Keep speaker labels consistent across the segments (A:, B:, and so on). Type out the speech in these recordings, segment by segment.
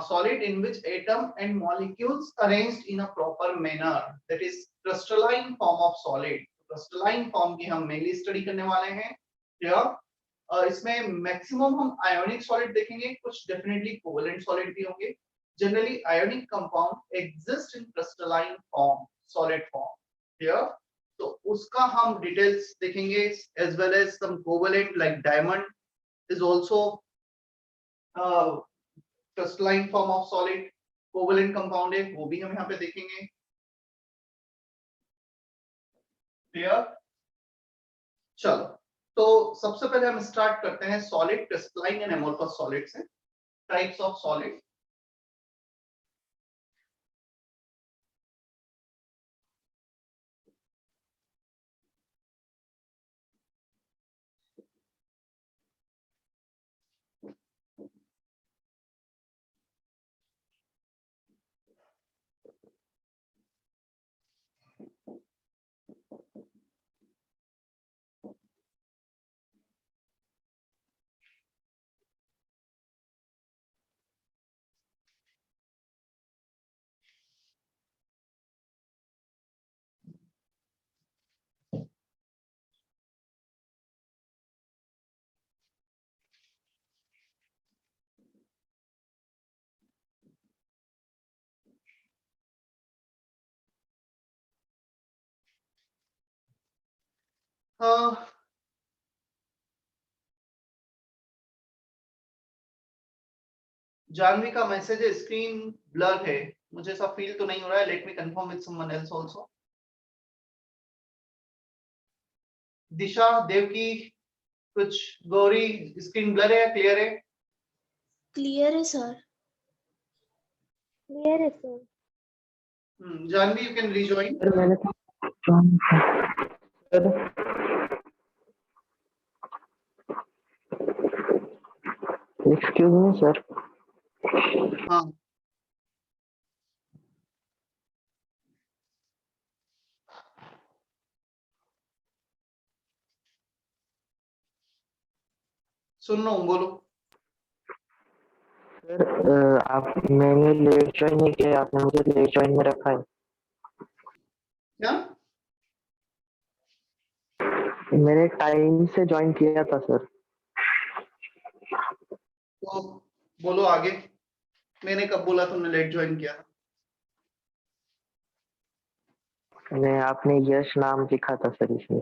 A: solid in which atom and molecules arranged in a proper manner, that is crystalline form of solid. crystalline form की हम mainly study करने वाले हैं. इसमें maximum हम ionic solid देखेंगे, कुछ डेफिनेटली कोवेलेंट सॉलिड भी होंगे. Generally ionic compound exist in crystalline form, solid form. Clear? तो उसका हम डिटेल्स देखेंगे, as well as some covalent like diamond is also crystalline form of solid, covalent compound है, वो भी हम यहाँ पे देखेंगे. क्लियर? चलो, तो सबसे पहले हम स्टार्ट करते हैं solid, crystalline and amorphous solid से. Types of solid. जानवी का मैसेज है स्क्रीन ब्लर है, मुझे ऐसा फील तो नहीं हो रहा है. Let me confirm with someone else also. Disha, Devaki, कुछ, गौरी, स्क्रीन ब्लर है या क्लियर है?
B: क्लियर है सर.
C: क्लियर है sir.
A: Janvi, you can rejoin.
D: Excuse me sir.
A: हाँ, सुन रहा हूँ, बोलो.
D: सर आप, मैंने लेट ज्वाइन नहीं किया, आपने मुझे लेट ज्वाइन में रखा है.
A: क्या?
D: मैंने टाइम से ज्वाइन किया था सर.
A: तो बोलो आगे. मैंने कब बोला तुमने लेट ज्वाइन किया?
D: मैं, आपने यश नाम लिखा था सर इसमें.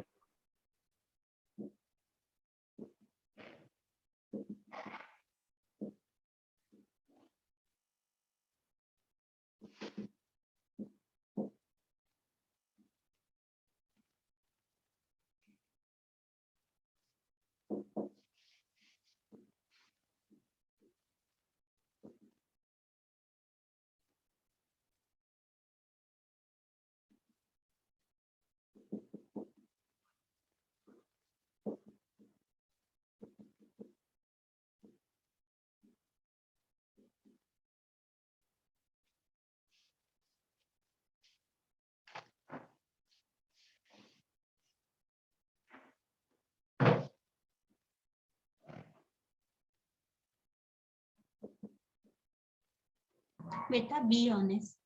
B: बेटा be honest.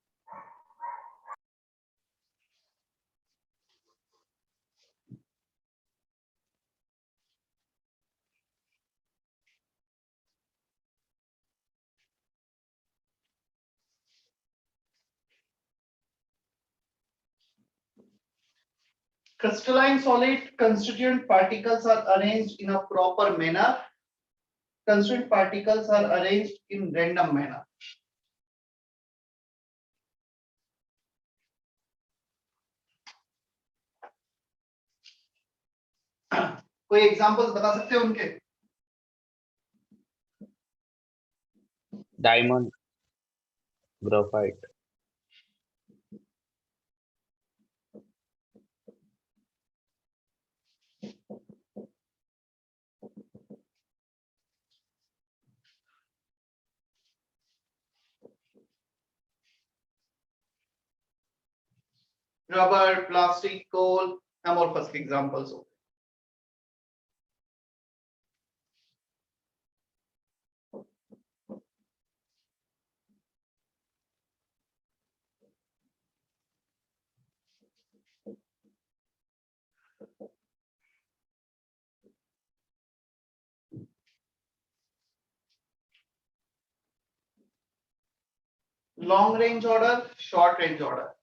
A: Crystalline solid constituent particles are arranged in a proper manner. Constituent particles are arranged in random manner. कोई एग्जांपल्स बता सकते हो उनके?
E: Diamond, graphite.
A: रबर, प्लास्टिक, कोल, एमोर्फस के एग्जांपल्स हो. Long range order, short range order.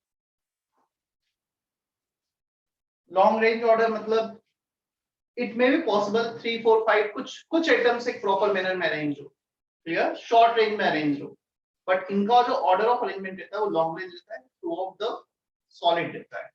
A: Long range order मतलब it may be possible 3 4 5 कुछ items एक प्रॉपर मैनर में अरेंज हो, क्लियर, शॉर्ट रेंज में अरेंज हो, बट इनका जो ऑर्डर ऑफ अरेंजमेंट रहता है वो लॉन्ग रेंज रहता है, थ्रू ऑफ द सॉलिड रहता है।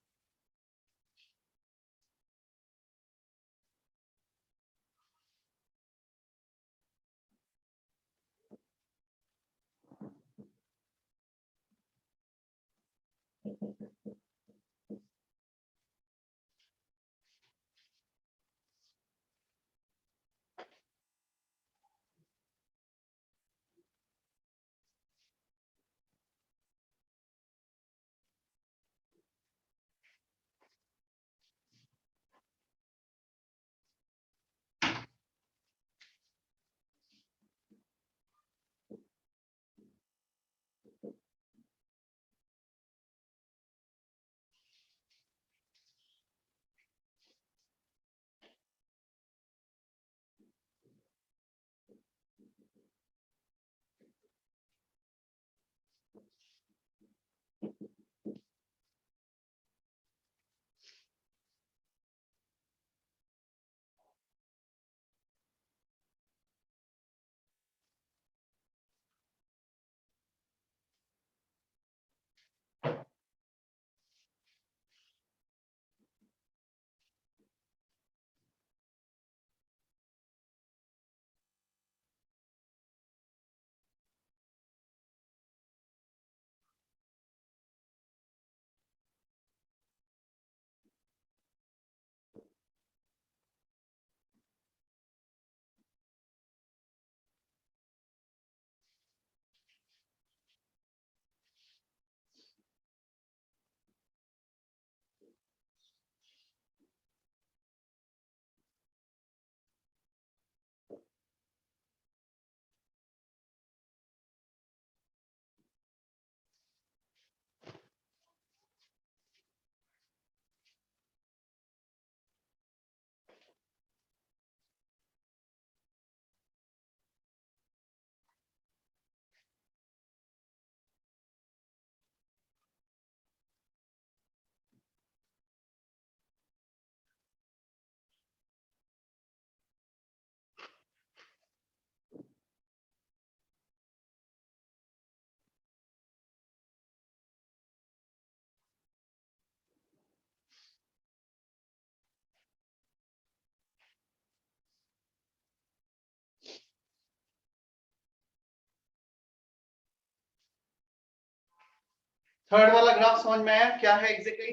A: थर्ड वाला ग्राफ समझ में आया क्या है एग्जैक्टली?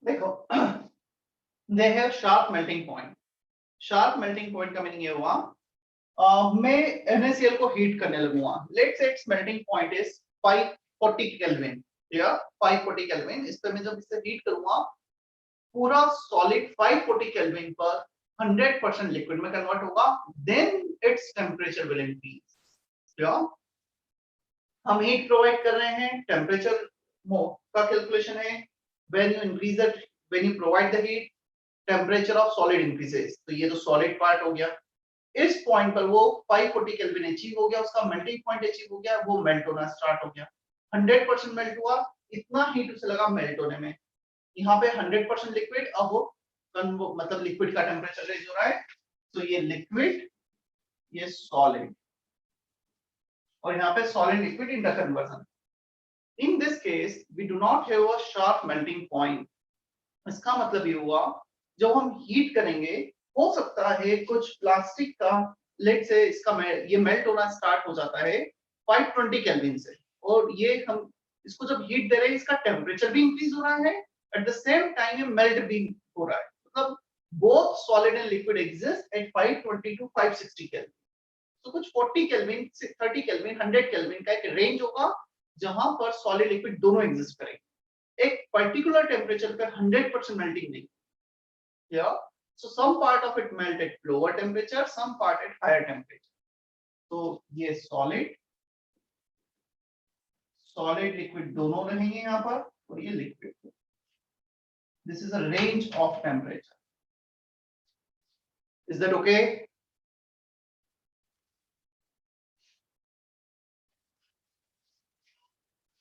A: देखो they have sharp melting point. Sharp melting point का मीनिंग ये हुआ मैं NaCl को हीट करने लगूंगा, let's say it's melting point is 540 kelvin, या 540 केल्विन। इस पे मैं जब इसे हीट करूंगा पूरा सॉलिड 540 केल्विन पर 100% लिक्विड में कन्वर्ट होगा, then its temperature will increase. क्या हम हीट प्रोवाइड कर रहे हैं, टेम्परेचर का कैलकुलेशन है, when you increase the, when you provide the heat temperature of solid increases. तो ये तो सॉलिड पार्ट हो गया, इस पॉइंट पर वो 540 केल्विन अचीव हो गया, उसका मेल्टिंग पॉइंट अचीव हो गया, वो मेल्ट होना स्टार्ट हो गया, 100% मेल्ट हुआ, इतना हीट उसे लगा मेल्ट होने में। यहाँ पे 100% लिक्विड, अब वो मतलब लिक्विड का टेम्परेचर रेज हो रहा है, तो ये लिक्विड, ये सॉलिड, और यहाँ पे solid liquid in the conversion. In this case we do not have a sharp melting point. इसका मतलब ये हुआ जब हम हीट करेंगे हो सकता है कुछ प्लास्टिक का, लेट से इसका ये मेल्ट होना स्टार्ट हो जाता है 520 केल्विन से, और ये हम इसको जब हीट दे रहे हैं इसका टेम्परेचर भी इंक्रीज हो रहा है, एट द सेम टाइम ये मेल्ट भी हो रहा है, मतलब both solid and liquid exist at 520 to 560 kelvin. तो कुछ 40 केल्विन, 30 केल्विन, 100 केल्विन का एक रेंज होगा जहां पर सॉलिड लिक्विड दोनों एग्जिस्ट करेंगे। एक पर्टिकुलर टेम्परेचर पर 100% मेल्टिंग नहीं, yeah, so some part of it melt at lower temperature, some part at higher temperature, तो ये सॉलिड लिक्विड दोनों रहेंगे यहाँ पर, और ये liquid. This is a range of temperature. Is that okay?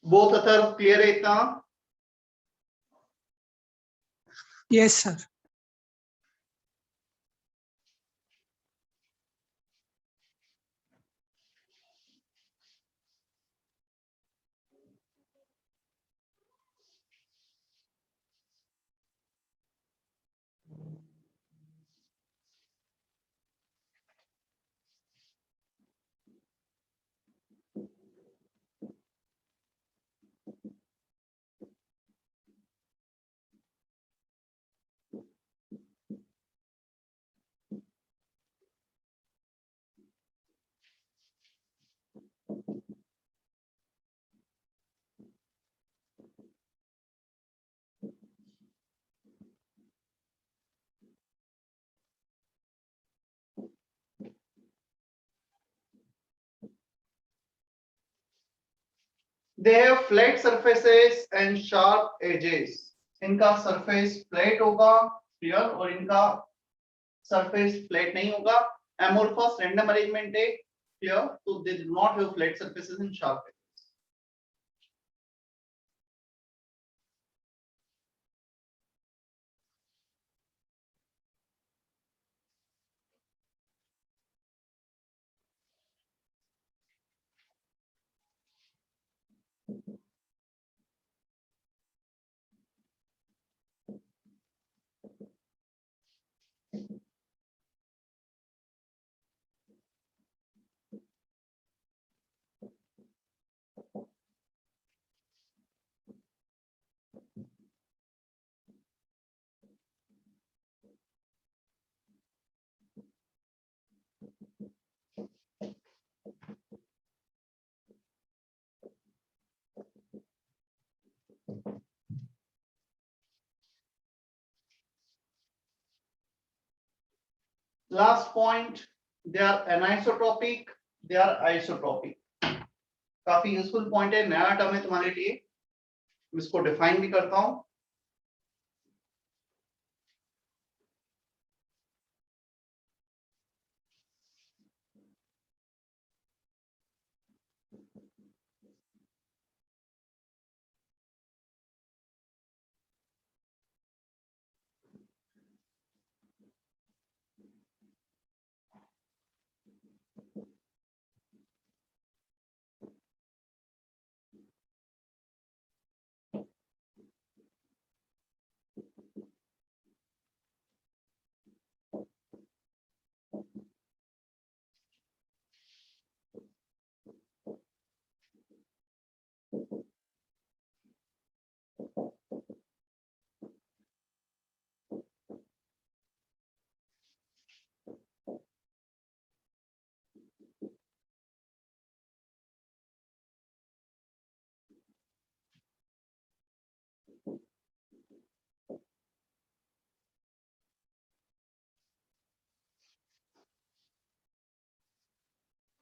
A: Both other clear है इतना?
C: Yes, sir.
A: They have flat surfaces and sharp edges. इनका सरफेस फ्लैट होगा, क्लियर, और इनका सरफेस फ्लैट नहीं होगा। amorphous random arrangement है, क्लियर, तो they do not have flat surfaces and sharp edges. Last point, they are anisotropic, they are isotropic. काफी useful point है, नया टर्म है तुम्हारे लिए, मैं इसको डिफाइन भी करता हूं।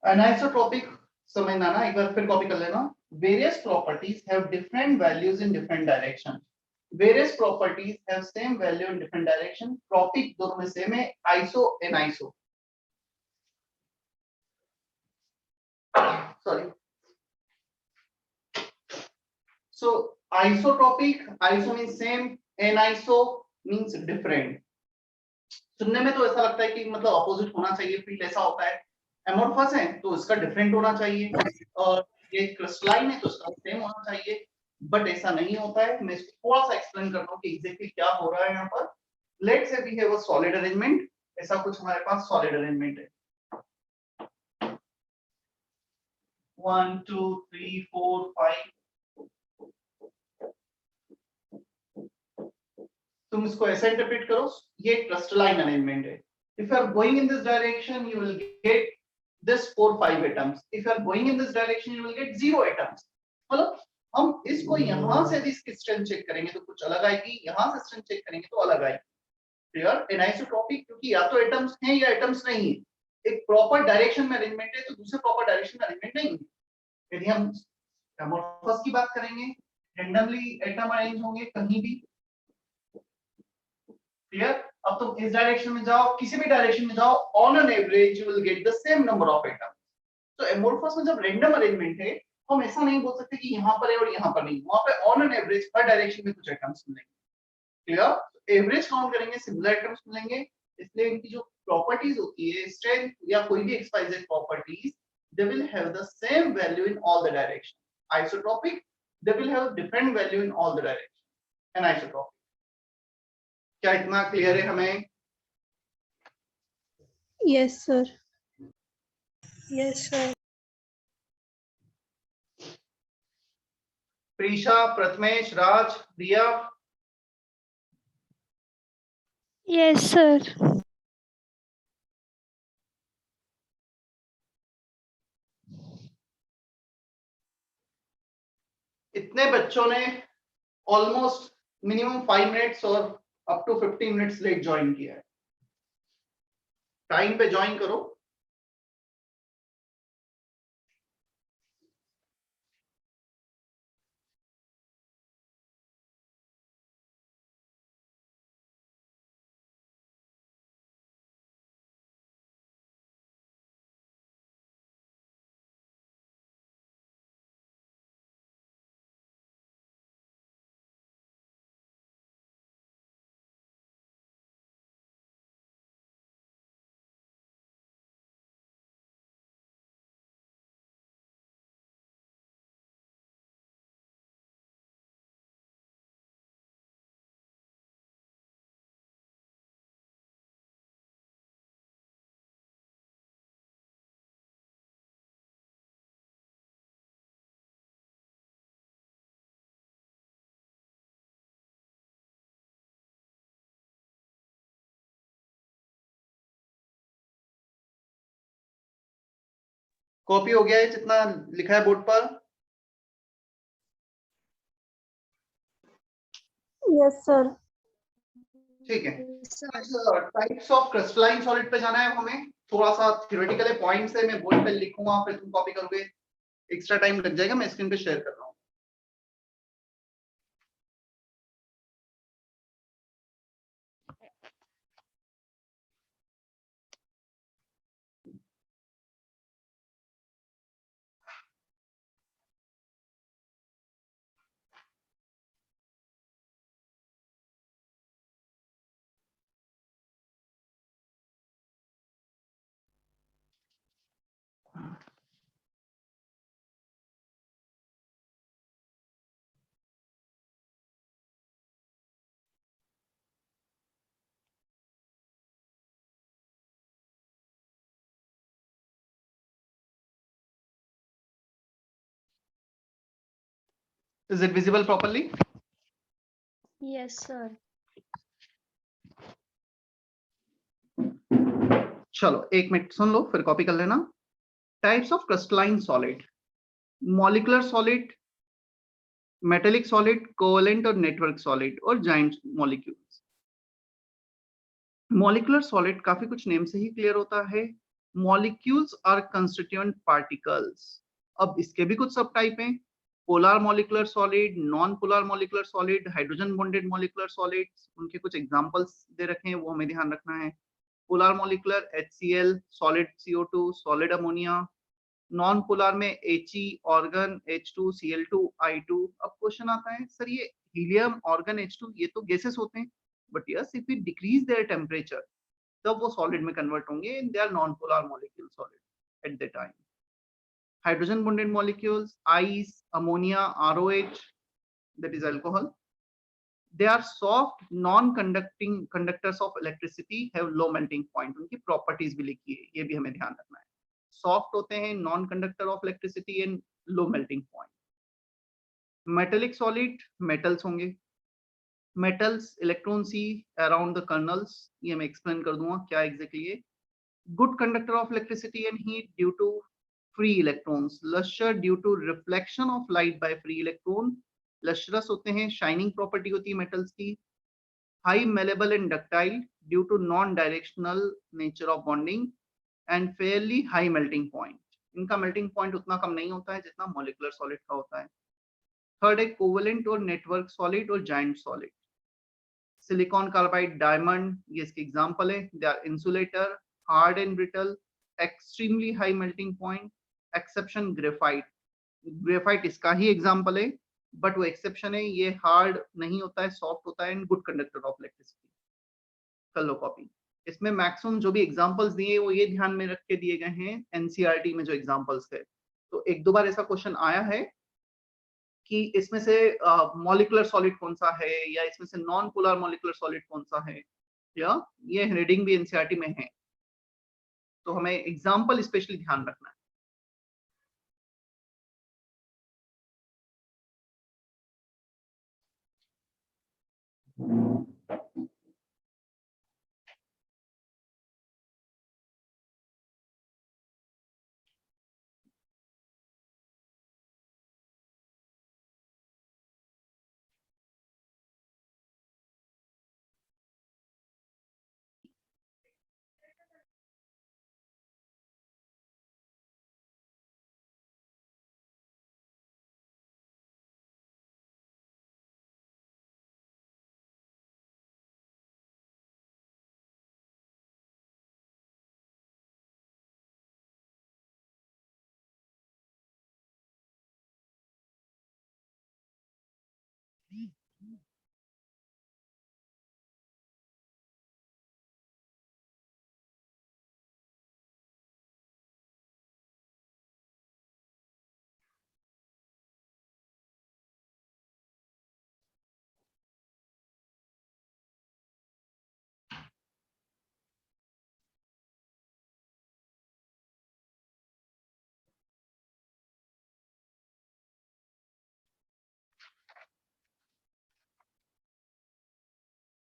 A: Anisotropic समझना ना, एक बार फिर कॉपी कर लेना। Various properties have different values in different direction. Various properties have same value in different direction. Tropic दोनों में सेम है, iso aniso. Sorry. So isotropic, iso means same, aniso means different. सुनने में तो ऐसा लगता है कि मतलब अपोजिट होना चाहिए, फील्ड ऐसा होता है। एमोर्फस है तो इसका डिफरेंट होना चाहिए, और ये क्रिस्टलाइन है तो इसका सेम होना चाहिए, बट ऐसा नहीं होता है। मैं इसको थोड़ा सा एक्सप्लेन करता हूँ कि एग्जैक्टली क्या हो रहा है यहाँ पर। Let's say we have a solid arrangement, ऐसा कुछ हमारे पास सॉलिड अरेंजमेंट है। 1 2 3 4 5, तुम इसको ऐसे इंटरप्रेट करो, ये क्रिस्टलाइन अरेंजमेंट है। If you are going in this direction you will get this 4-5 atoms. If you are going in this direction you will get 0 atoms. मतलब हम इसको यहां से इसकी स्ट्रेंथ चेक करेंगे तो कुछ अलग आएगी, यहां से स्ट्रेंथ चेक करेंगे तो अलग आएगी। क्लियर? एनाइसोट्रॉपिक क्योंकि या तो एटम्स हैं या एटम्स नहीं है, एक प्रॉपर डायरेक्शन में अरेंजमेंट है तो दूसरे प्रॉपर डायरेक्शन में अरेंजमेंट नहीं है। यदि हम एमोर्फस की बात करेंगे, रैंडमली एटम अरेंज होंगे कहीं भी, क्लियर। अब तुम इस डायरेक्शन में जाओ, किसी भी डायरेक्शन में जाओ, on an average you will get the same number of atom. तो एमोर्फस में जब रैंडम अरेंजमेंट है, हम ऐसा नहीं बोल सकते कि यहाँ पर है और यहाँ पर नहीं, वहां पे on an average her direction में कुछ एटम्स मिलेंगे, क्लियर। एवरेज काउंट करेंगे, सिमिलर एटम्स मिलेंगे, इसलिए इनकी जो प्रॉपर्टीज होती है, स्ट्रेंथ या कोई भी XYZ properties, they will have the same value in all the direction. Isotropic, they will have different value in all the direction. And isotropic, क्या इतना क्लियर है हमें?
B: Yes, sir.
C: Yes, sir.
A: Prisha, Prathamesh, राज, रिया,
B: Yes, sir.
A: इतने बच्चों ने almost minimum 5 minutes और up to 15 minutes late join किया है। टाइम पे ज्वाइन करो। कॉपी हो गया है जितना लिखा है बोर्ड पर?
B: Yes, sir.
A: ठीक है। टाइप्स ऑफ क्रिस्टलाइन सॉलिड पे जाना है हमें। थोड़ा सा थ्योरेटिकल पॉइंट्स है, मैं बोर्ड पे लिखूंगा, फिर तुम कॉपी करोगे, एक्स्ट्रा टाइम लग जाएगा, मैं स्क्रीन पे शेयर कर रहा हूँ। Is it visible properly?
B: Yes, sir.
A: चलो एक मिनट सुन लो, फिर कॉपी कर लेना। Types of crystalline solid: molecular solid, metallic solid, covalent और नेटवर्क सॉलिड, और जाइंट मॉलिक्यूल्स। मॉलिक्यूलर सॉलिड काफी कुछ नेम से ही क्लियर होता है। Molecules are constituent particles. अब इसके भी कुछ सब टाइप हैं: polar molecular solid, non polar molecular solid, hydrogen bonded molecular solids. उनके कुछ एग्जांपल्स दे रखे हैं, वो हमें ध्यान रखना है। Polar molecular HCl, solid CO2, solid ammonia. Non polar में He, organ H2, Cl2, I2। अब क्वेश्चन आता है, सर ये हीलियम, ऑर्गन H2 ये तो गैसेस होते हैं, but yes if we decrease their temperature तब वो सॉलिड में कन्वर्ट होंगे, and they are non polar molecule solid at the time. Hydrogen bonded molecules: ice, ammonia, ROH, that is alcohol. They are soft, non-conducting conductors of electricity, have low melting point. उनकी properties भी लिखी है, ये भी हमें ध्यान रखना है। सॉफ्ट होते हैं, non conductor of electricity and low melting point. Metallic solid, metals होंगे। Metals electron sea around the kernels, ये मैं एक्सप्लेन कर दूंगा क्या एग्जैक्टली है। Good conductor of electricity and heat due to free electrons. Lustre due to reflection of light by free electron. Lustrous होते हैं, shining property होती है मेटल्स की। High malleable and ductile due to non directional nature of bonding. And fairly high melting point. इनका melting point उतना कम नहीं होता है जितना मॉलिक्यूलर सॉलिड का होता है। थर्ड है कोवेलेंट और नेटवर्क सॉलिड और giant solid. Silicon carbide, diamond, ये इसके एग्जांपल है। They are insulator, hard and brittle, extremely high melting point. Exception graphite, graphite इसका ही एग्जांपल है, बट वो एक्सेप्शन है, ये हार्ड नहीं होता है, सॉफ्ट होता है and good conductor of electricity. कर लो कॉपी। इसमें मैक्सिमम जो भी एग्जांपल्स दिए वो ये ध्यान में रख के दिए गए हैं एनसीईआरटी में जो एग्जांपल्स थे। तो एक दो बार ऐसा क्वेश्चन आया है कि इसमें से मॉलिक्यूलर सॉलिड कौन सा है, या इसमें से नॉन पोलर मॉलिक्यूलर सॉलिड कौन सा है, या ये रीडिंग भी एनसीईआरटी में है, तो हमें एग्जांपल स्पेशली ध्यान रखना है।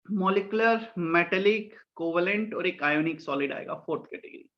A: मॉलिक्यूलर, मेटेलिक, कोवेलेंट और एक आयोनिक सॉलिड आएगा फोर्थ कैटेगरी।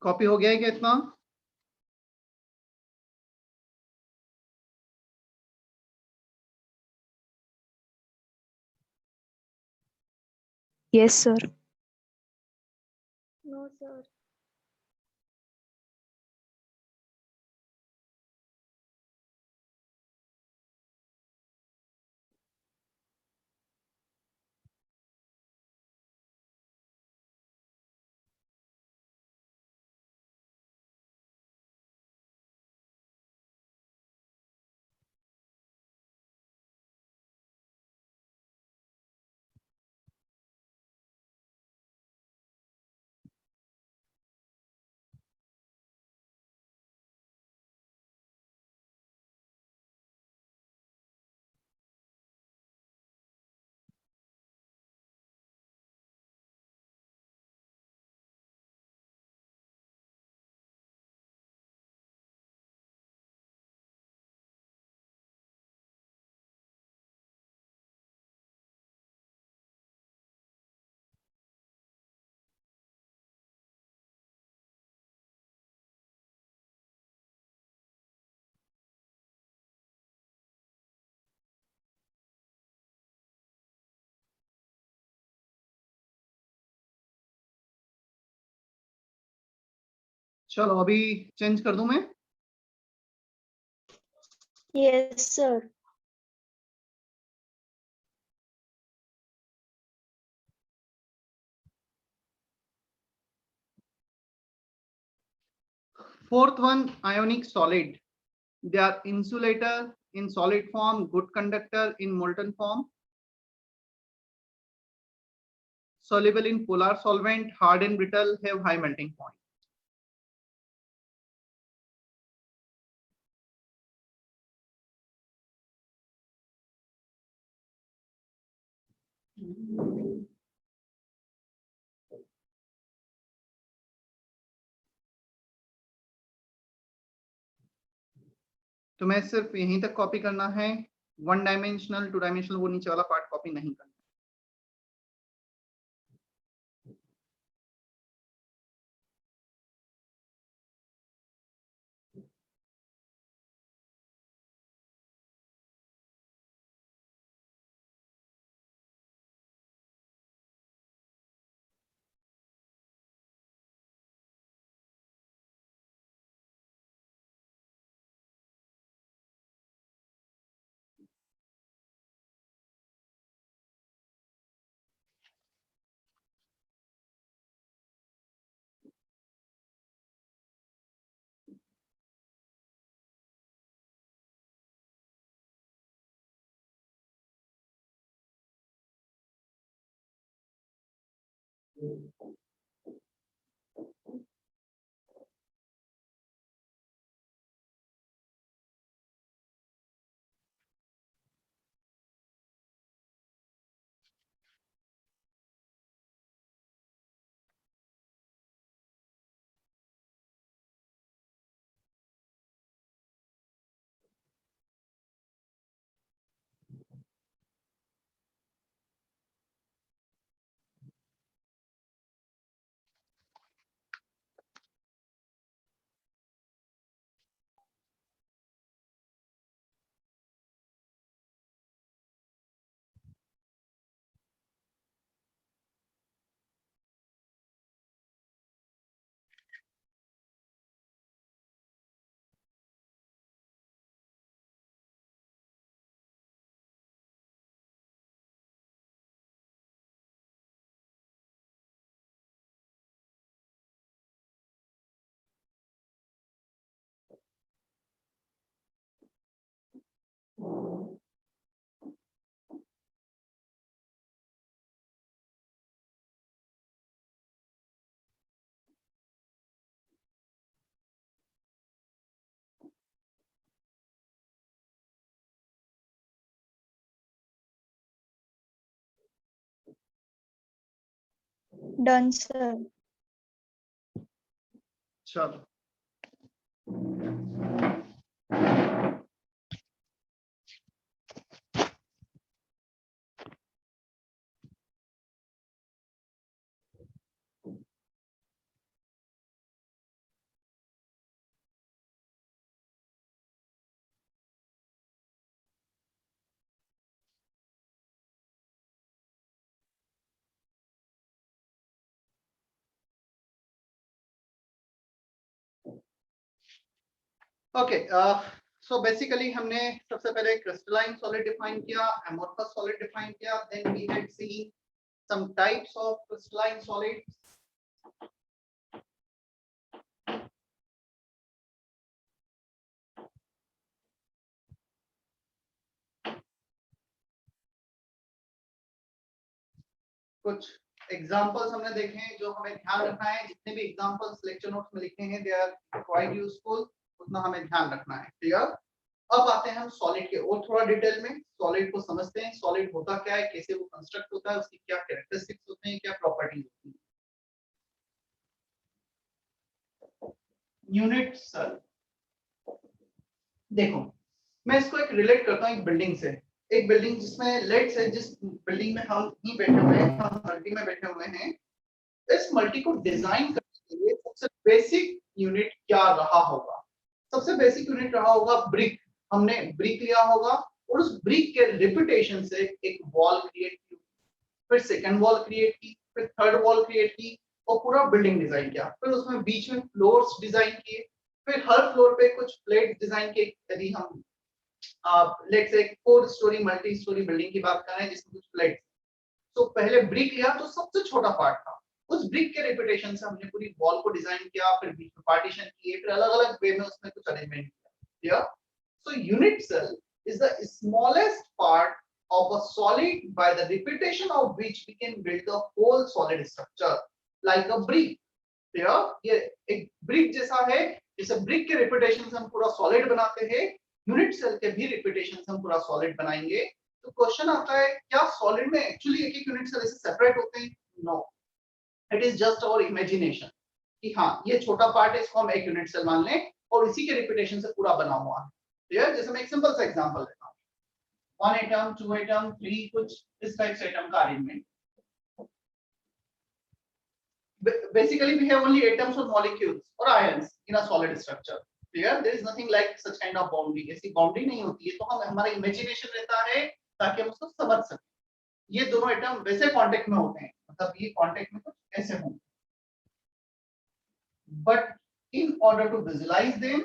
A: कॉपी हो गया है क्या इतना?
C: Yes, sir.
B: No, sir.
A: चलो अभी चेंज कर दूं मैं।
B: Yes, sir.
A: Fourth one, ionic solid. They are insulator in solid form, good conductor in molten form, soluble in polar solvent, hard and brittle, have high melting point. तो मैं सिर्फ यहीं तक कॉपी करना है, वन डायमेंशनल, टू डायमेंशनल वो नीचे वाला पार्ट कॉपी नहीं करना।
B: Done, sir.
A: चलो ओके, सो बेसिकली हमने सबसे पहले क्रिस्टलाइन सॉलिड डिफाइन किया, एमोर्फस सॉलिड डिफाइन किया, then we had seen some types of crystalline solids. कुछ एग्जांपल्स हमने देखे हैं जो हमें ध्यान रखना है. जितने भी एग्जांपल्स लेक्चर नोट्स में लिखे हैं, दे आर क्वाइट यूजफुल, उतना हमें ध्यान रखना है. क्लियर? अब आते हैं हम सॉलिड के और थोड़ा डिटेल में. सॉलिड को समझते हैं. सॉलिड होता क्या है, कैसे वो कंस्ट्रक्ट होता है, उसकी क्या कैरेक्टरिस्टिक्स होते हैं, क्या प्रॉपर्टीज होती हैं. यूनिट सेल, देखो मैं इसको एक रिलेट करता हूँ एक बिल्डिंग से. एक बिल्डिंग जिसमें लेट से जिस बिल्डिंग में हम ही बैठे हुए हैं, हम मल्टी में बैठे हुए हैं, इस मल्टी को डिजाइन करने के लिए सबसे बेसिक यूनिट क्या रहा होगा. सबसे बेसिक यूनिट रहा होगा ब्रिक. हमने ब्रिक लिया होगा और उस ब्रिक के रिपीटेशन से एक वॉल क्रिएट की, फिर सेकंड वॉल क्रिएट की, फिर थर्ड वॉल क्रिएट की और पूरा बिल्डिंग डिजाइन किया. फिर उसमें बीच में फ्लोर्स डिजाइन किए, फिर हर फ्लोर पे कुछ प्लेट डिजाइन किए. यदि हम let's say 4 story multi storey building की बात कर रहे हैं जिसमें कुछ फ्लैट, तो पहले ब्रिक लिया तो सबसे छोटा पार्ट था. उस ब्रिक के रिपीटेशन से हमने पूरी वॉल को डिजाइन किया, फिर बीच में पार्टीशन किए, फिर अलग-अलग वे में उसमें कुछ अरेंजमेंट किया. So unit cell is the smallest part of a solid by the repetition of which we can build the whole solid structure like a brick. ये एक ब्रिक जैसा है. जैसे ब्रिक के रिपीटेशन से हम पूरा सॉलिड बनाते हैं, यूनिट सेल के भी रिपीटेशन से हम पूरा सॉलिड बनाएंगे. तो क्वेश्चन आता है, क्या सॉलिड में एक्चुअली एक एक यूनिट सेल ऐसे सेपरेट होते हैं? No, it is just our imagination कि हाँ ये छोटा पार्ट है, इसको हम एक यूनिट सेल मान लें और इसी के रिपीटेशन से पूरा बना हुआ है. क्लियर? जैसे मैं एक सिंपल सा एग्जांपल देता हूँ. 1 एटम, 2 एटम, 3, कुछ इस टाइप से एटम का arrangement. Basically we have only atoms or molecules or ions in a solid structure. Clear? There is nothing like such kind of boundary. ऐसी बाउंड्री नहीं होती है. तो हम हमारा इमेजिनेशन रहता है ताकि हम उसको समझ सकें. ये दोनों एटम वैसे कांटेक्ट में होते हैं, मतलब ये कांटेक्ट में कुछ ऐसे होंगे. But in order to visualise them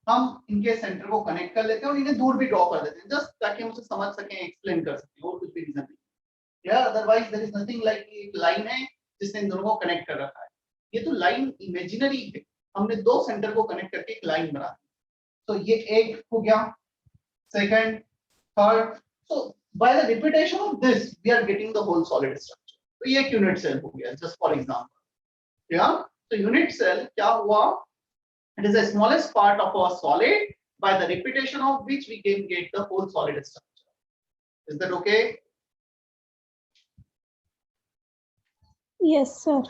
A: हम इनके सेंटर को कनेक्ट कर लेते हैं और इन्हें दूर भी ड्रॉ कर देते हैं, जस्ट ताकि हम उसे समझ सकें, एक्सप्लेन कर सकें, और कुछ भी रीजन नहीं. या otherwise there is nothing like एक लाइन है जिसने इन दोनों को कनेक्ट कर रखा है. ये तो लाइन इमेजिनरी है, हमने दो सेंटर को कनेक्ट करके एक लाइन बना दी. तो ये एक हो गया, second, third. So by the repetition of this we are getting the whole solid structure. तो ये एक यूनिट सेल हो गया, जस्ट फॉर एग्जांपल. या तो यूनिट सेल क्या हुआ? It is the smallest part of our solid by the repetition of which we can get the whole solid structure. Is that okay?
C: Yes, sir.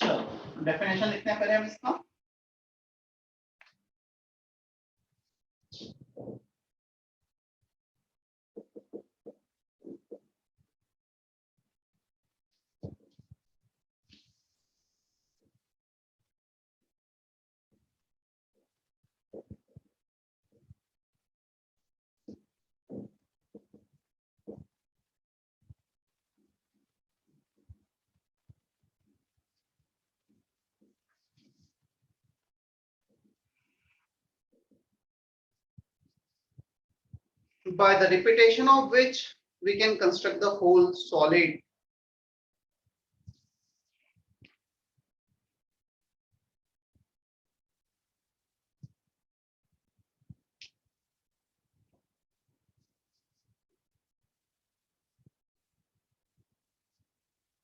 A: चलो definition लिखते हैं पहले हम इसका. By the repetition of which we can construct the whole solid.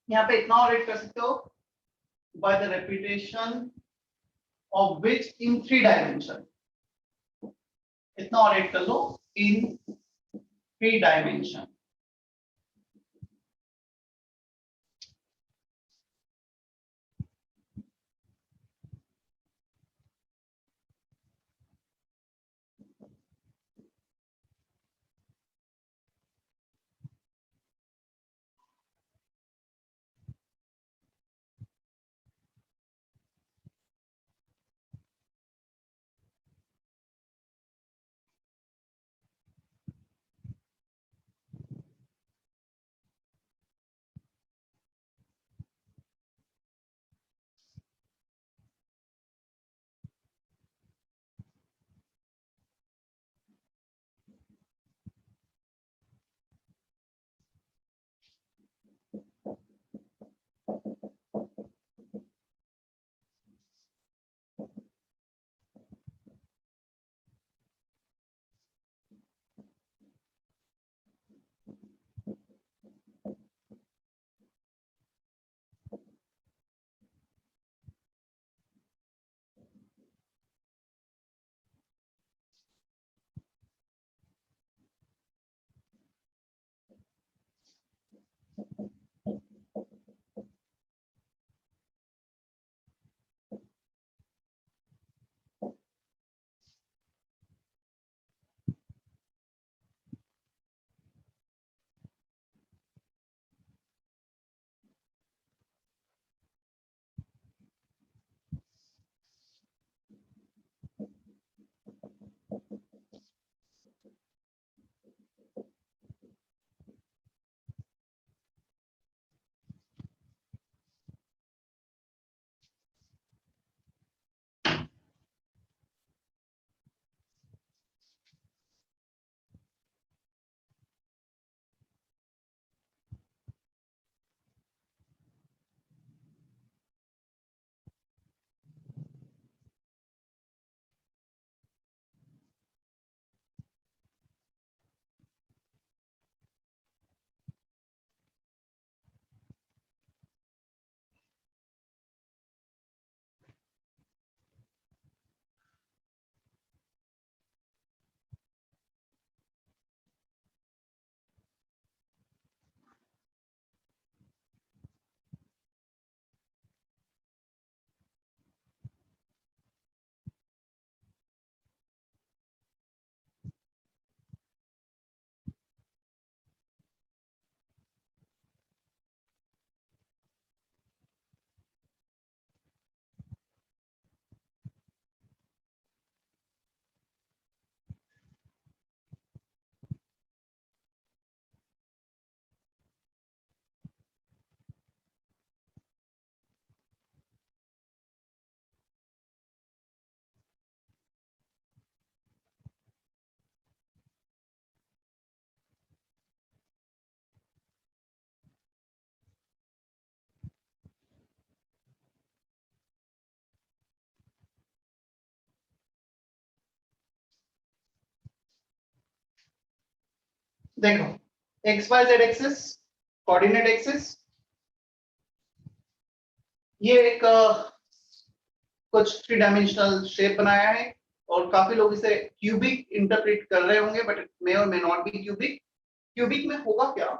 A: यहाँ पे इतना और ऐड कर सकते हो, by the repetition of which in 3 dimension. इतना और ऐड कर लो, in 3 dimension. देखो XYZ एक्सिस, कोऑर्डिनेट एक्सिस, ये एक कुछ 3 डायमेंशनल शेप बनाया है और काफी लोग इसे क्यूबिक इंटरप्रेट कर रहे होंगे, बट मे और may not be cubic. Cubic में होगा क्या,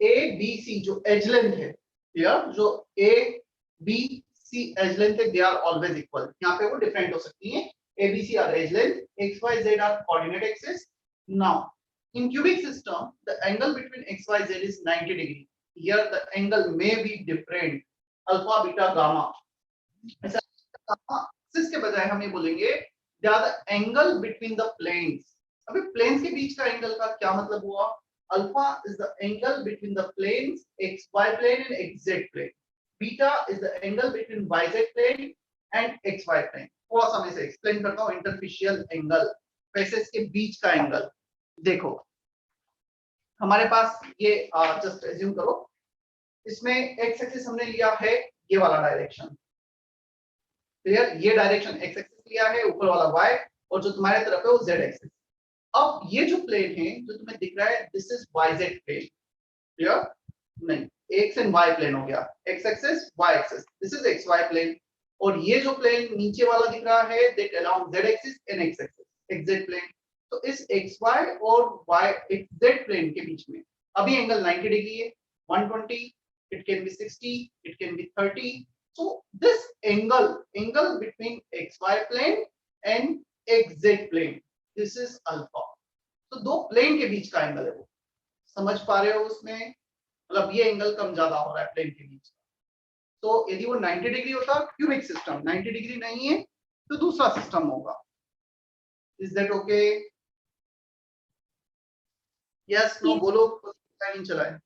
A: ए बी सी जो एज लेंथ है, क्लियर, जो A B C edge length है, दे आर ऑलवेज इक्वल। यहाँ पे वो डिफरेंट हो सकती है, A B C are edge length, X Y Z are coordinate axis. Now in cubic system the angle between xyz is 90 degree. Here the angle may be different, alpha beta gamma. ऐसा gamma axis के बजाय हम ये बोलेंगे they are the angle between the planes. अभी planes के बीच का angle का क्या मतलब हुआ, alpha is the angle between the planes xy plane and xz plane, beta is the angle between yz plane and xy plane. थोड़ा सा मैं इसे एक्सप्लेन करता हूँ, इंटरफेशियल एंगल, फेसेस के बीच का एंगल। देखो हमारे पास ये जस्ट एज्यूम करो, इसमें एक्स एक्सिस हमने लिया है ये वाला डायरेक्शन, क्लियर, ये डायरेक्शन एक्स एक्सिस लिया है, ऊपर वाला वाई, और जो तुम्हारे तरफ है वो जेड एक्सिस। अब ये जो प्लेन है जो तुम्हें दिख रहा है, this is Y Z plane, clear, नहीं एक्स एंड वाई प्लेन हो गया, X axis Y axis, this is X Y plane. और ये जो प्लेन नीचे वाला दिख रहा है, that along Z axis and X axis, X plane. तो इस xy और y xz प्लेन के बीच में अभी एंगल 90 डिग्री है, 120, it can be 60, it can be 30. So this angle between xy plane and xz plane, this is alpha. तो दो plane के बीच का एंगल है वो, समझ पा रहे हो उसमें, मतलब ये एंगल कम ज्यादा हो रहा है प्लेन के बीच। तो यदि वो 90 डिग्री होता, क्यूबिक सिस्टम 90 डिग्री नहीं है तो दूसरा सिस्टम होगा। Is that okay? Yes no बोलो, नहीं चला है।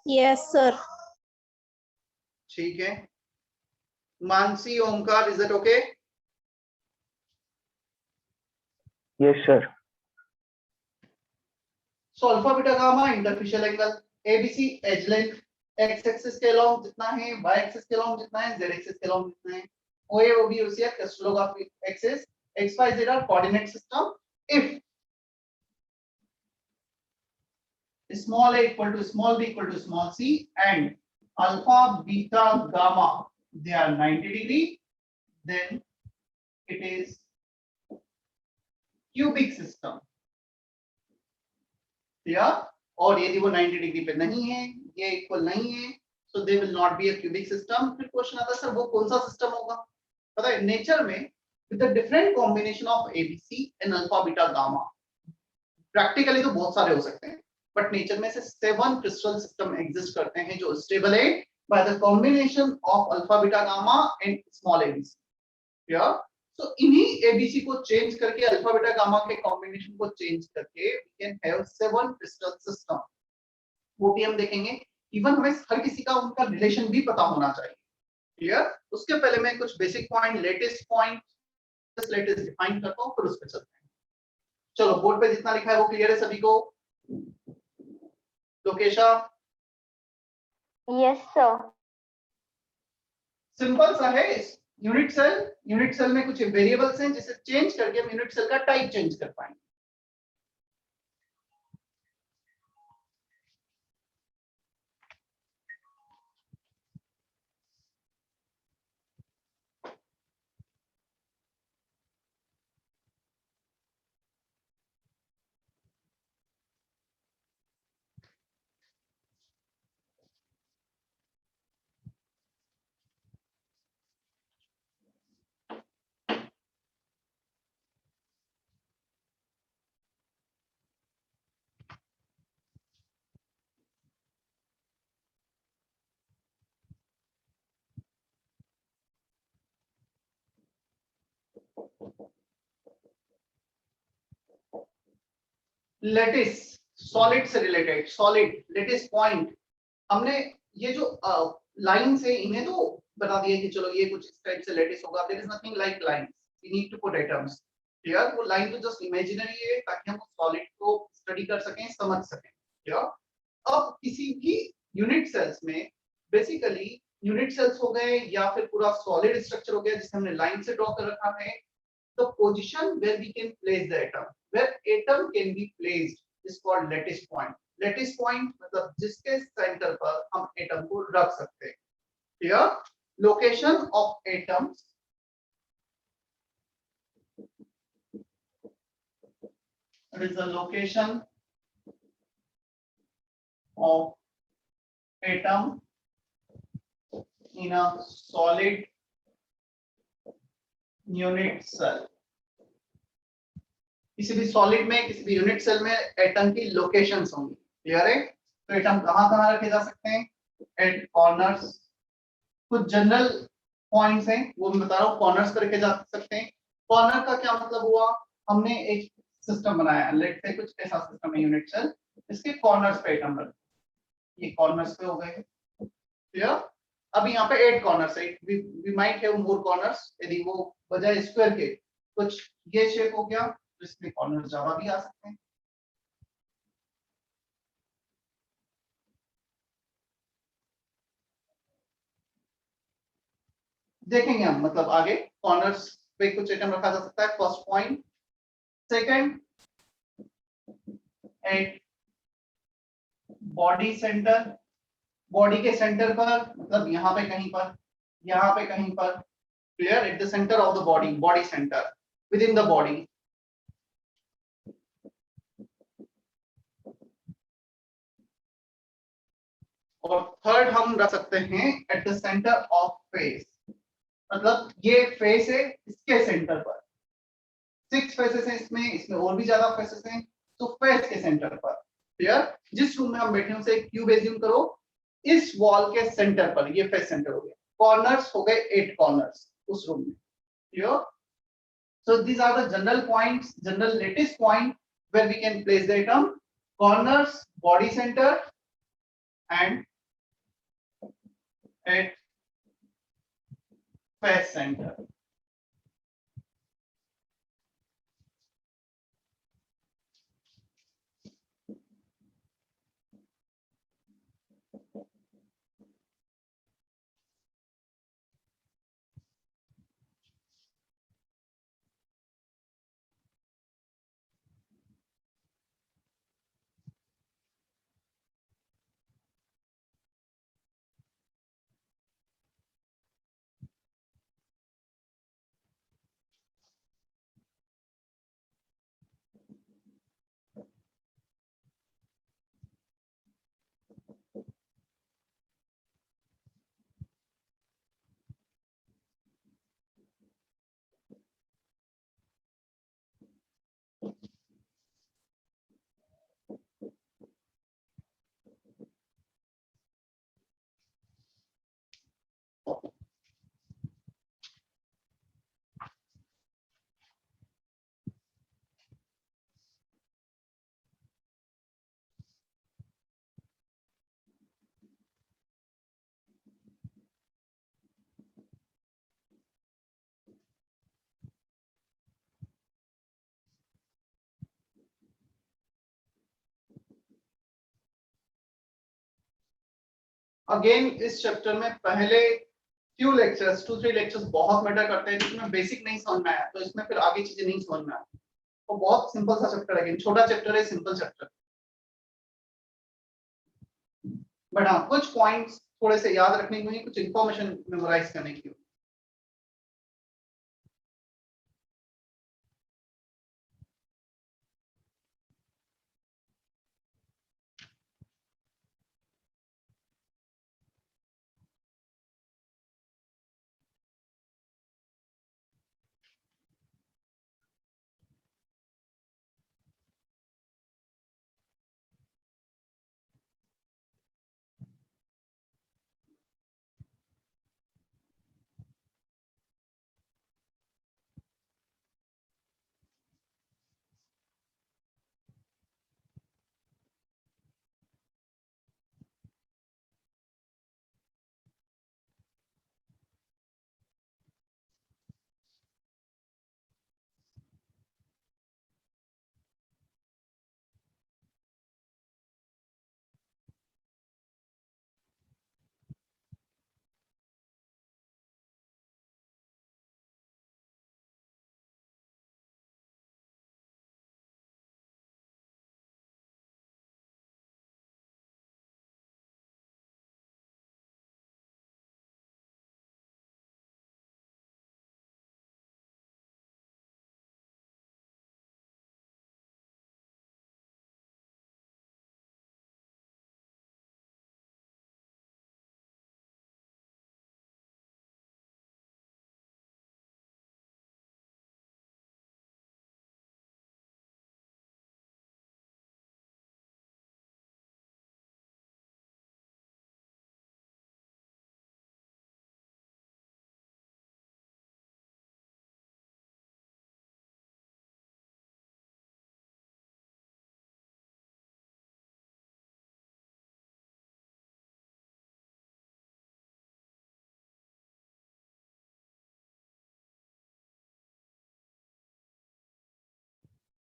B: Yes, sir.
A: ठीक है, Mansi Omkar, is it okay?
D: Yes sir.
A: So alpha beta gamma interfacial angle, ABC edge length, X axis के अलोंग जितना है, वाई एक्सिस के अलोंग जितना है, जेड एक्सिस के अलोंग जितना है, OA OB OC of crystallography axis, X Y Z are coordinate system if small a equal to small b equal to small c and alpha beta gamma they are 90 degree, then it is cubic system, clear? और यदि वो 90 degree पे नहीं है, ये equal नहीं है, so they will not be a cubic system। फिर क्वेश्चन आता है सर वो कौन सा सिस्टम होगा? पता है नेचर में with the different combination of abc and alpha beta gamma, practically तो बहुत सारे हो सकते हैं, बट नेचर में से 7 क्रिस्टल सिस्टम एग्जिस्ट करते हैं जो स्टेबल है by the combination of alpha beta gamma and small ABC, clear? So इन्हीं एबीसी को चेंज करके, अल्फा बीटा गामा के कॉम्बिनेशन को चेंज करके we can have 7 crystal system. वो भी हम देखेंगे, इवन हमें हर किसी का उनका रिलेशन भी पता होना चाहिए, क्लियर? उसके पहले मैं कुछ basic point, latest point just latest define करता हूं, फिर उस पे चलते हैं। चलो बोर्ड पे जितना लिखा है वो क्लियर है सभी को? लोकेशा?
B: Yes, sir.
A: सिंपल सा है, यूनिट सेल में कुछ वेरिएबल्स हैं जिसे चेंज करके हम यूनिट सेल का टाइप चेंज कर पाएंगे। लेटिस सॉलिड से रिलेटेड, सॉलिड लेटिस पॉइंट, हमने ये जो लाइंस है इन्हें तो बता दिया कि चलो ये कुछ इस टाइप से लेटिस होगा, there is nothing like lines, we need to put atoms, clear? वो लाइन तो जस्ट इमेजिनरी है ताकि हम सॉलिड को स्टडी कर सकें, समझ सकें, क्लियर? अब किसी भी यूनिट सेल्स में बेसिकली यूनिट सेल्स हो गए या फिर पूरा सॉलिड स्ट्रक्चर हो गया जिसे हमने लाइन से ड्रॉ कर रखा है, the position where we can place the atom, where atom can be placed, is called lattice point. Lattice point मतलब जिसके सेंटर पर हम एटम को रख सकते हैं। Clear? Location of atoms it is the location of atom in a solid unit cell। किसी भी सॉलिड में, किसी भी यूनिट सेल में एटम की लोकेशंस होंगी। क्लियर है? तो एटम कहाँ कहाँ रखे जा सकते हैं? At corners. कुछ जनरल पॉइंट्स हैं वो मैं बता रहा हूँ, कॉर्नर्स पे रखे जा सकते हैं। कॉर्नर का क्या मतलब हुआ? हमने एक सिस्टम बनाया, लेट्स से कुछ ऐसा सिस्टम है यूनिट सेल, इसके कॉर्नर्स पे एटम रखे, ये कॉर्नर्स पे हो गए। क्लियर? अब यहाँ पे 8 कॉर्नर्स है, we might have more corners, यदि वो बजाय स्क्वायर के कुछ ये शेप हो गया तो इसमें कॉर्नर ज्यादा भी आ सकते हैं। देखेंगे हम, मतलब आगे कॉर्नर्स पे कुछ एटम रखा जा सकता है, first point. Second, at body centre, body के सेंटर पर मतलब यहाँ पे कहीं पर, यहाँ पे कहीं पर। Clear? At the centre of the body, body centre with in the body. और थर्ड हम रख सकते हैं at the centre of face, मतलब ये फेस है, इसके सेंटर पर 6 फेसेस हैं इसमें, इसमें और भी ज्यादा फेसेस हैं, तो फेस के सेंटर पर। क्लियर? जिस रूम में हम बैठे हैं उसे एक क्यूब एज्यूम करो, इस वॉल के सेंटर पर ये फेस सेंटर हो गया। कॉर्नर्स हो गए 8 कॉर्नर्स उस रूम में। Clear? So these are the general points, general lattice point where we can place the atom: corners, body center, and at face center. Again इस चैप्टर में पहले few lectures, 2-3 lectures बहुत matter करते हैं, जिसमें basic नहीं समझ में आया तो इसमें फिर आगे चीजें नहीं समझ में आती। तो बहुत सिंपल सा चैप्टर है, छोटा चैप्टर है, सिंपल चैप्टर, बट हाँ कुछ पॉइंट्स थोड़े से याद रखने के लिए, कुछ इंफॉर्मेशन मेमोराइज करने की।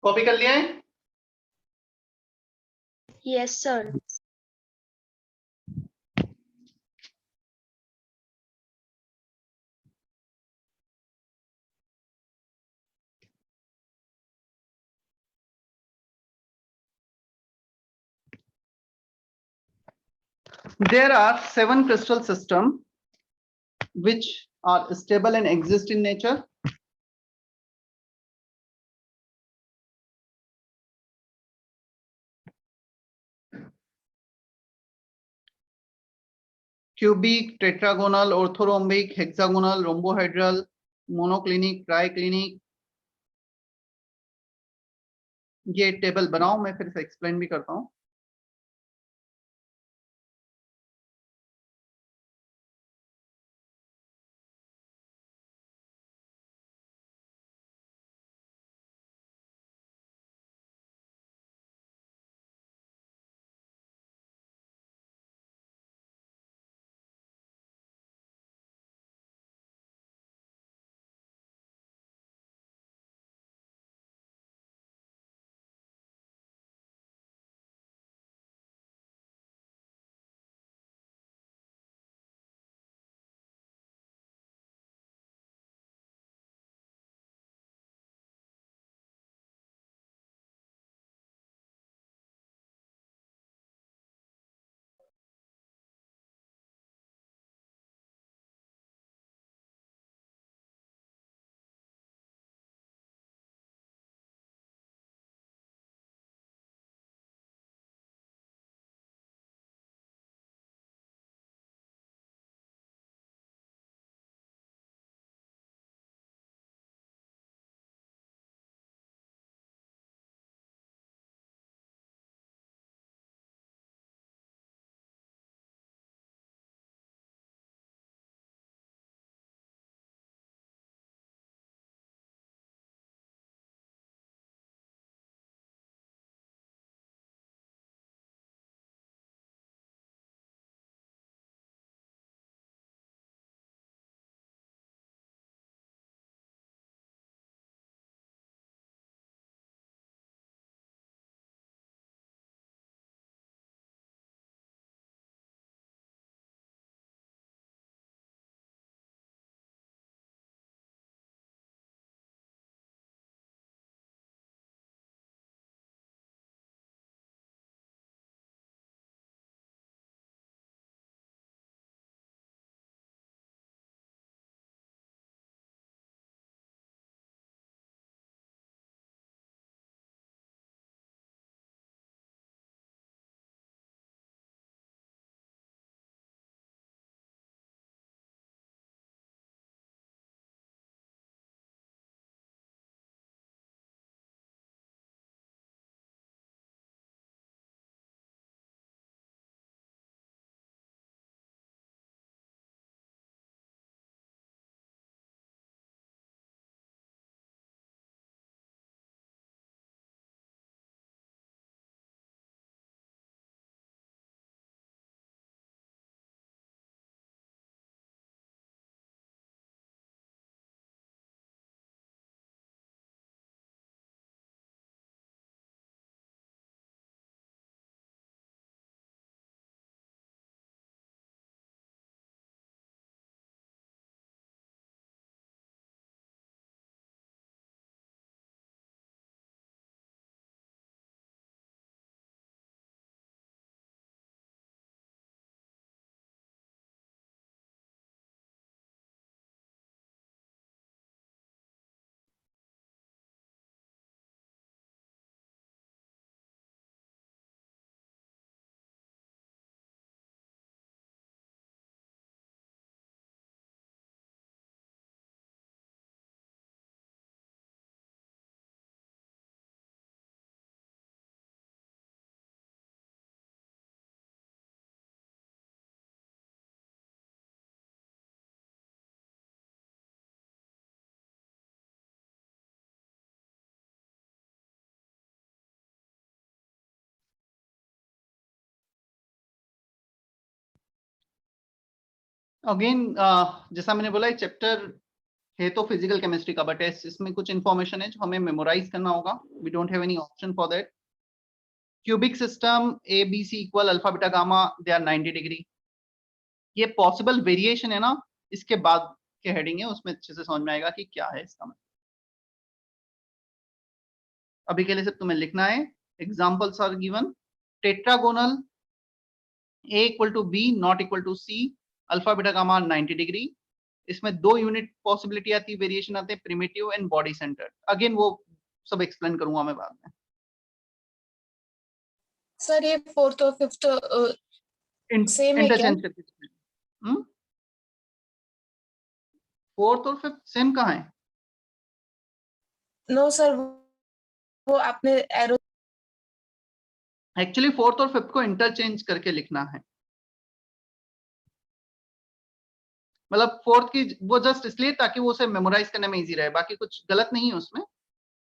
A: कॉपी कर लिया है?
C: Yes, sir.
A: There are 7 crystal system which are stable and exist in nature. Cubic, tetragonal, orthorhombic, hexagonal, rhombohedral, monoclinic, triclinic. ये टेबल बनाओ, मैं फिर से एक्सप्लेन भी करता हूँ. अगेन जैसा मैंने बोला चैप्टर है तो फिजिकल केमिस्ट्री का, बट इसमें कुछ इंफॉर्मेशन है जो हमें मेमोराइज करना होगा. We don't have any option for that. Cubic system A B C equal alpha beta gamma, they are 90 degree. ये पॉसिबल वेरिएशन है ना, इसके बाद के हेडिंग है, उसमें अच्छे से समझ में आएगा कि क्या है इसका मतलब. अभी के लिए सिर्फ तुम्हें लिखना है. Examples are given. Tetragonal A equal to B not equal to C, alpha beta gamma 90 degree. इसमें दो यूनिट पॉसिबिलिटी आती है, वेरिएशन आते हैं, primitive and body centred. Again वो सब एक्सप्लेन करूंगा मैं बाद में.
C: सर ये फोर्थ और फिफ्थ सेम है क्या?
A: इंटरचेंज करके. फोर्थ और फिफ्थ सेम कहाँ है?
C: नो सर, वो आपने एरो.
A: एक्चुअली फोर्थ और फिफ्थ को इंटरचेंज करके लिखना है. मतलब फोर्थ की वो जस्ट इसलिए ताकि वो उसे मेमोराइज करने में इजी रहे, बाकी कुछ गलत नहीं है उसमें.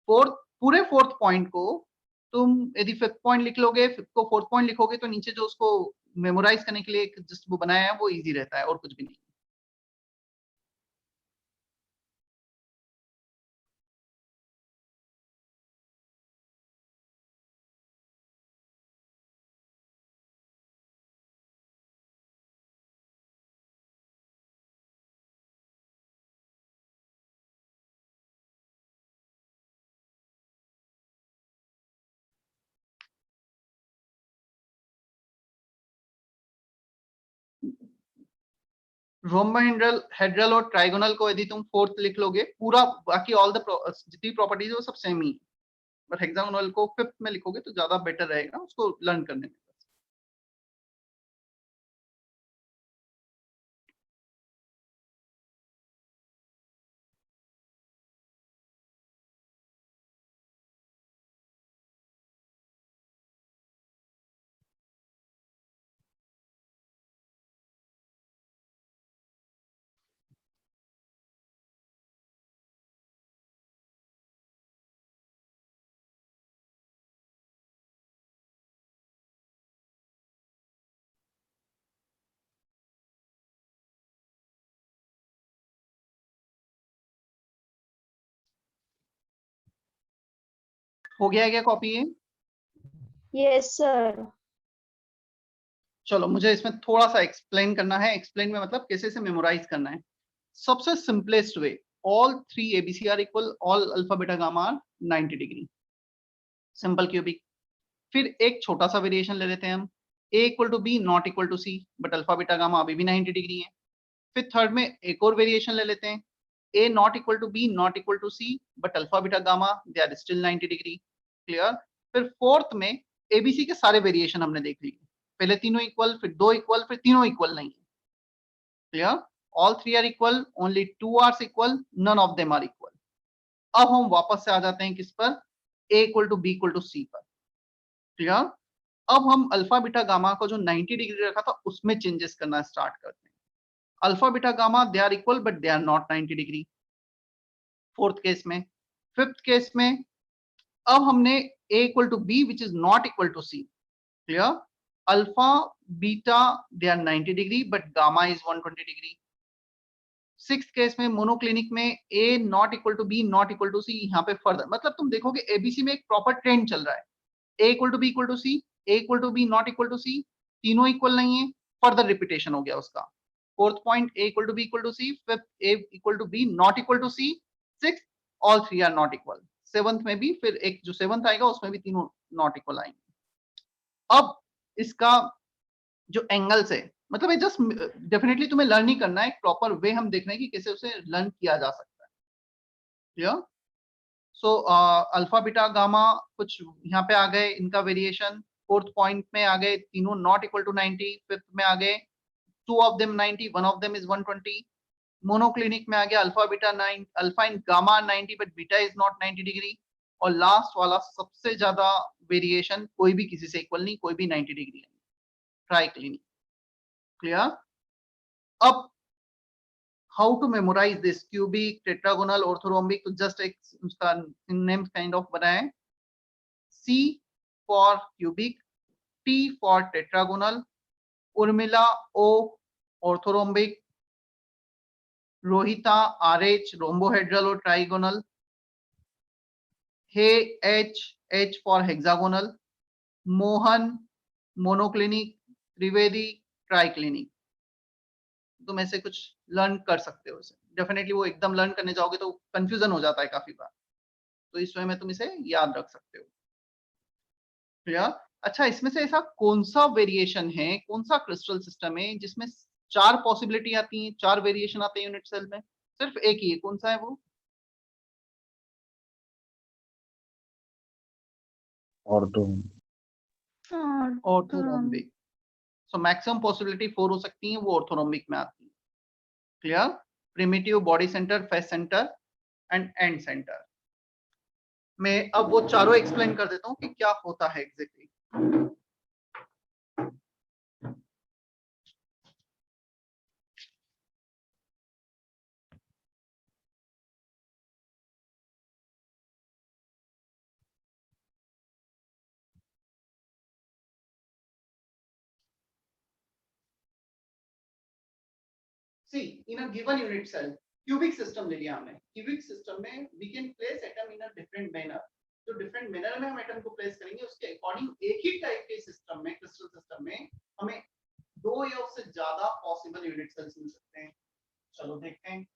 A: फोर्थ, पूरे फोर्थ पॉइंट को तुम यदि फिफ्थ पॉइंट लिख लोगे, फिफ्थ को फोर्थ पॉइंट लिखोगे, तो नीचे जो उसको मेमोराइज करने के लिए जस्ट वो बनाया है वो इजी रहता है, और कुछ भी नहीं. रोम्बोहेड्रल, हेड्रल और ट्राइगोनल को यदि तुम फोर्थ लिख लोगे, पूरा बाकी ऑल द जितनी प्रॉपर्टीज वो सब सेम ही. बट हेक्सागोनल को फिफ्थ में लिखोगे तो ज्यादा बेटर रहेगा उसको लर्न करने में. हो गया है क्या कॉपी ये?
B: Yes, sir.
A: चलो मुझे इसमें थोड़ा सा एक्सप्लेन करना है. एक्सप्लेन में मतलब कैसे से मेमोराइज करना है. सबसे simplest way, all three ABC are equal, all alpha beta gamma are 90 degree, simple cubic. फिर एक छोटा सा वेरिएशन ले लेते हैं हम, A equal to B not equal to C, but alpha beta gamma अभी भी 90 डिग्री है. फिर थर्ड में एक और वेरिएशन ले लेते हैं, A not equal to B not equal to C, but alpha beta gamma they are still 90 degree. Clear. फिर फोर्थ में एबीसी के सारे वेरिएशन हमने देख लिए, पहले तीनों इक्वल, फिर दो इक्वल, फिर तीनों इक्वल नहीं है. Clear. All three are equal, only two are equal, none of them are equal. अब हम वापस से आ जाते हैं किस पर, A equal to B equal to C पर. क्लियर. अब हम अल्फा बीटा गामा को जो 90 डिग्री रखा था उसमें चेंजेस करना स्टार्ट करते हैं. Alpha beta gamma they are equal but they are not 90 degree, fourth case में. फिफ्थ केस में अब हमने A equal to B which is not equal to C. Clear. Alpha beta they are 90 degree but gamma is 120 degree. Sixth case में monoclinic में A not equal to B not equal to C. यहाँ पे further मतलब तुम देखोगे ABC में एक proper trend चल रहा है, A equal to B equal to C, A equal to B not equal to C, तीनों इक्वल नहीं है, फर्दर रिपीटेशन हो गया उसका. Fourth point A equal to B equal to C, fifth A equal to B not equal to C, sixth all three are not equal. Seventh में भी फिर एक जो सेवंथ आएगा उसमें भी तीनों नॉट इक्वल आएंगे. अब इसका जो एंगल्स है, मतलब ये जस्ट डेफिनेटली तुम्हें लर्न ही करना है, एक प्रॉपर वे हम देख रहे हैं कि कैसे उसे लर्न किया जा सकता है. क्लियर. सो अल्फा बीटा गामा कुछ यहाँ पे आ गए, इनका वेरिएशन फोर्थ पॉइंट में आ गए, तीनों नॉट इक्वल टू 90. फिफ्थ में आ गए, two of them 90, one of them is 120. Monoclinic में आ गया alpha beta 9, alpha in gamma 90 but beta is not 90 degree. और लास्ट वाला सबसे ज्यादा वेरिएशन, कोई भी किसी से इक्वल नहीं, कोई भी 90 डिग्री नहीं, ट्राइक्लिनिक. क्लियर. अब how to memorise this cubic, tetragonal, orthorhombic, तो जस्ट एक उसका नेम काइंड ऑफ बनाए. C for cubic, T for tetragonal, Urmila O orthorhombic, Rohita RH rhombohedral और trigonal, hey H for hexagonal, Mohan monoclinic, Trivedi triclinic. तुम ऐसे कुछ learn कर सकते हो इसे। डेफिनेटली वो एकदम लर्न करने जाओगे तो कंफ्यूजन हो जाता है काफी बार, तो इस वे में तुम इसे याद रख सकते हो। क्लियर? अच्छा, इसमें से ऐसा कौन सा वेरिएशन है, कौन सा क्रिस्टल सिस्टम है जिसमें 4 पॉसिबिलिटी आती हैं, 4 वेरिएशन आते हैं यूनिट सेल में? सिर्फ एक ही है, कौन सा है वो?
E: Ortho
A: orthorhombic. So maximum possibility 4 हो सकती हैं, वो ऑर्थोरोम्बिक में आती है। Clear? Primitive, body centre, face centre and and centre. मैं अब वो चारों एक्सप्लेन कर देता हूँ कि क्या होता है exactly. See, in a given unit cell, cubic system ले लिया हमने। cubic system में we can place atom in a different manner। तो different manner में हम atom को place करेंगे, उसके अकॉर्डिंग एक ही टाइप के सिस्टम में, क्रिस्टल सिस्टम में हमें 2 या उससे ज्यादा पॉसिबल यूनिट सेल्स मिल सकते हैं। चलो देखते हैं।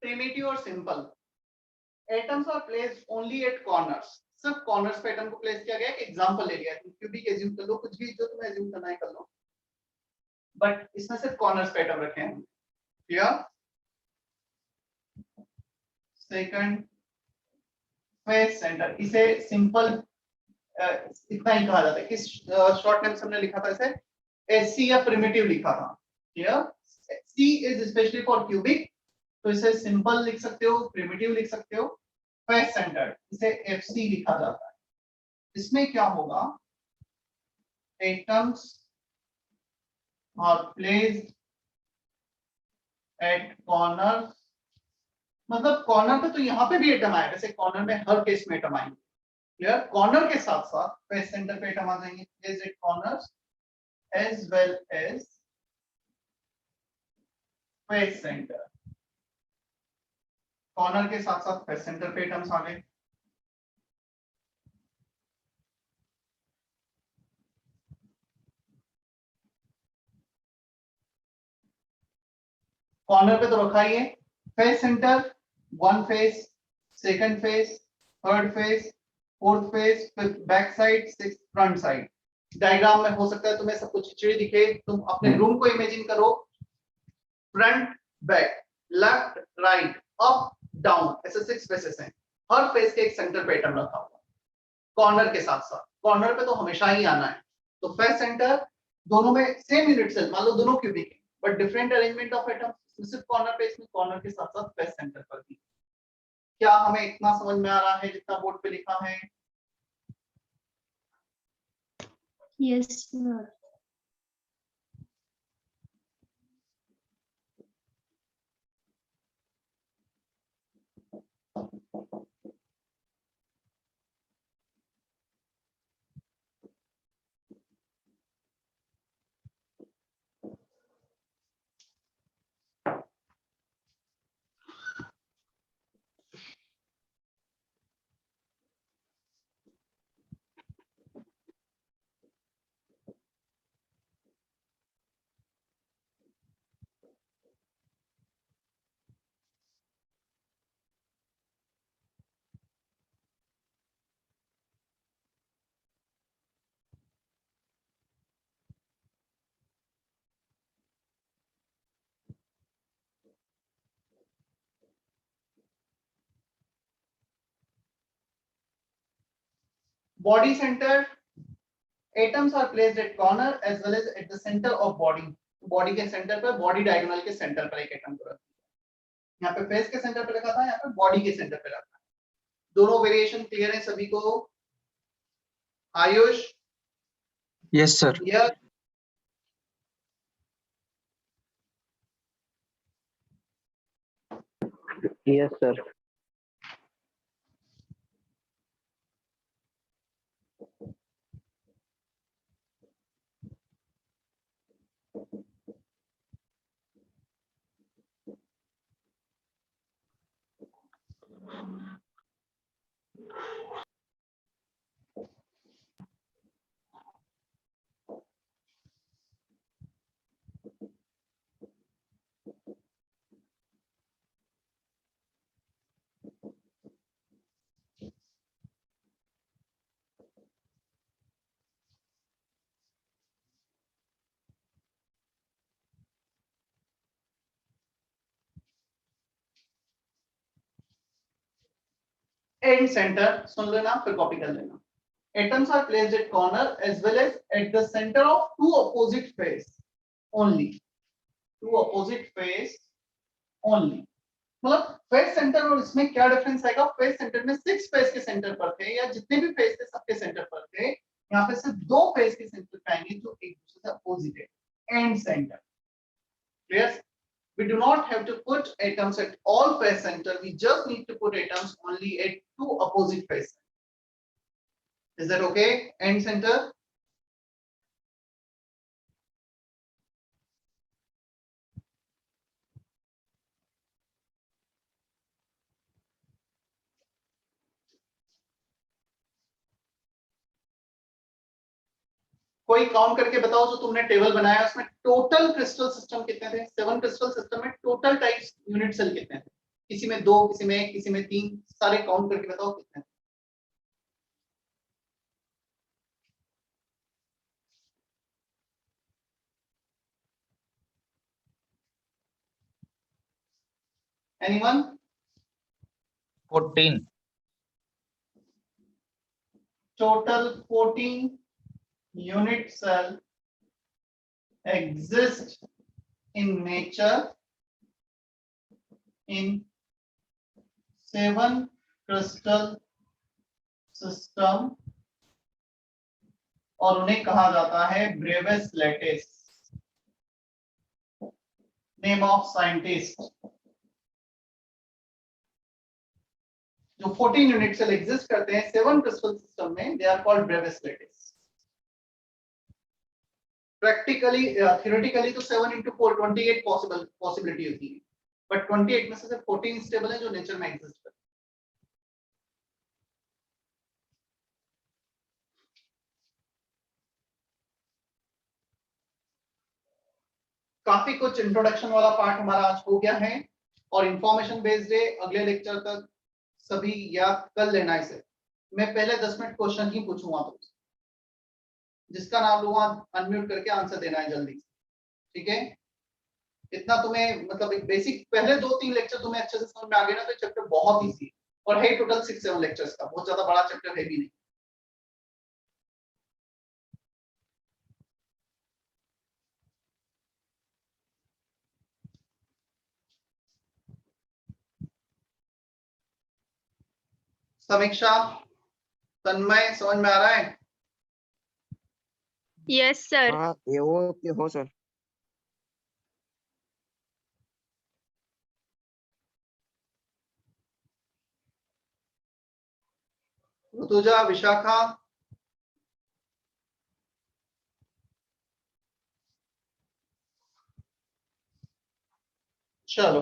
A: प्रिमिटिव और simple atoms are placed only at corners. सिर्फ कॉर्नर्स पे एटम को प्लेस किया गया है। एग्जांपल ले लिया, क्यूबिक एज्यूम कर लो, कुछ भी जो तुम्हें एज्यूम करना है कर लो, बट इसमें सिर्फ कॉर्नर्स पे एटम रखे हैं। क्लियर? सेकंड, फेस सेंटर, इसे सिंपल इतना ही कहा जाता है। किस शॉर्ट नेम से हमने लिखा था इसे? एससी या प्रिमिटिव लिखा था। Clear? C is specially for cubic, तो इसे सिंपल लिख सकते हो, प्रिमिटिव लिख सकते हो। फेस सेंटर, इसे एफसी लिखा जाता है। इसमें क्या होगा? Atoms are placed at corner, मतलब कॉर्नर पे तो यहाँ पे भी एटम आए, वैसे कॉर्नर में हर केस में एटम आएंगे। क्लियर? कॉर्नर के साथ साथ फेस सेंटर पे एटम आ जाएंगे, placed at corners as well as face centre. Corner के साथ साथ फेस सेंटर पे एटम्स आ गए। कॉर्नर पे तो रखा ही है। Face centre, one face, second face, third face, fourth face, fifth back side, sixth front side. Diagram में हो सकता है तुम्हें सब कुछ खिचड़ी दिखे, तुम अपने रूम को इमेजिन करो, front back, left right, up down, ऐसे 6 फेसेस हैं। हर फेस के एक सेंटर पे एटम रखा हुआ, कॉर्नर के साथ साथ। कॉर्नर पे तो हमेशा ही आना है। तो फेस सेंटर, दोनों में सेम यूनिट सेल, मान लो दोनों क्यूबिक है but different arrangement of atoms, सिर्फ कॉर्नर पे, इसमें कॉर्नर के साथ साथ फेस सेंटर पर भी। क्या हमें इतना समझ में आ रहा है जितना बोर्ड पे लिखा है?
B: Yes, sir.
A: body center, atoms are placed at corner as well as at the center of body. Body के सेंटर पर, बॉडी डायगोनल के सेंटर पर एक एटम को रखा है। यहाँ पे फेस के सेंटर पे रखा था, यहाँ पे बॉडी के सेंटर पे रखा है। दोनों वेरिएशन क्लियर है सभी को? Ayush?
F: Yes sir.
A: Yes.
D: Yes sir.
A: And centre सुन लेना फिर कॉपी कर लेना। Atoms are placed at corner as well as at the center of two opposite face only. Two opposite face only. मतलब फेस सेंटर और इसमें क्या डिफरेंस आएगा? फेस सेंटर में 6 फेस के सेंटर पर थे, या जितने भी फेस थे सबके सेंटर पर थे। यहाँ पे सिर्फ 2 फेस के सेंटर पे आएंगे जो एक दूसरे से अपोजिट है। And centre clear? We do not have to put atoms at all face center. We just need to put atoms only at 2 opposite face. Is that okay? End center. कोई count करके बताओ जो तुमने table बनाया उसमें total crystal system कितने थे? 7 crystal system में टोटल टाइप्स यूनिट सेल कितने थे? किसी में 2, किसी में 1, किसी में 3, सारे काउंट करके बताओ कितने थे? Anyone?
F: 14।
A: Total 14 unit cell exist in nature in 7 crystal system और उन्हें कहा जाता है Brevis lattice. Name of scientist. जो 14 यूनिट सेल एग्जिस्ट करते हैं 7 क्रिस्टल सिस्टम में, they are called Bravais lattice. Practically theoretically तो 7 into 4 28 पॉसिबिलिटी होती है, बट 28 में से सिर्फ 14 स्टेबल है जो नेचर में एग्जिस्ट करते हैं। काफी कुछ इंट्रोडक्शन वाला पार्ट हमारा आज हो गया है और इंफॉर्मेशन बेस्ड है। अगले लेक्चर तक सभी याद कर लेना इसे। मैं पहले 10 मिनट क्वेश्चन ही पूछूंगा, तो जिसका नाम लूंगा अनम्यूट करके आंसर देना है जल्दी से, ठीक है? इतना तुम्हें मतलब एक बेसिक पहले 2-3 लेक्चर तुम्हें अच्छे से समझ में आ गए ना, तो चैप्टर बहुत इजी है और है टोटल 6-7 लेक्चर्स का, बहुत ज्यादा बड़ा चैप्टर है भी नहीं। समीक्षा, तन्मय, समझ में आ रहा है?
B: Yes sir.
G: हाँ ये वो हो सर।
A: ऋतुजा, विशाखा, चलो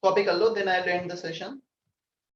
A: कॉपी कर लो, then I will end the session.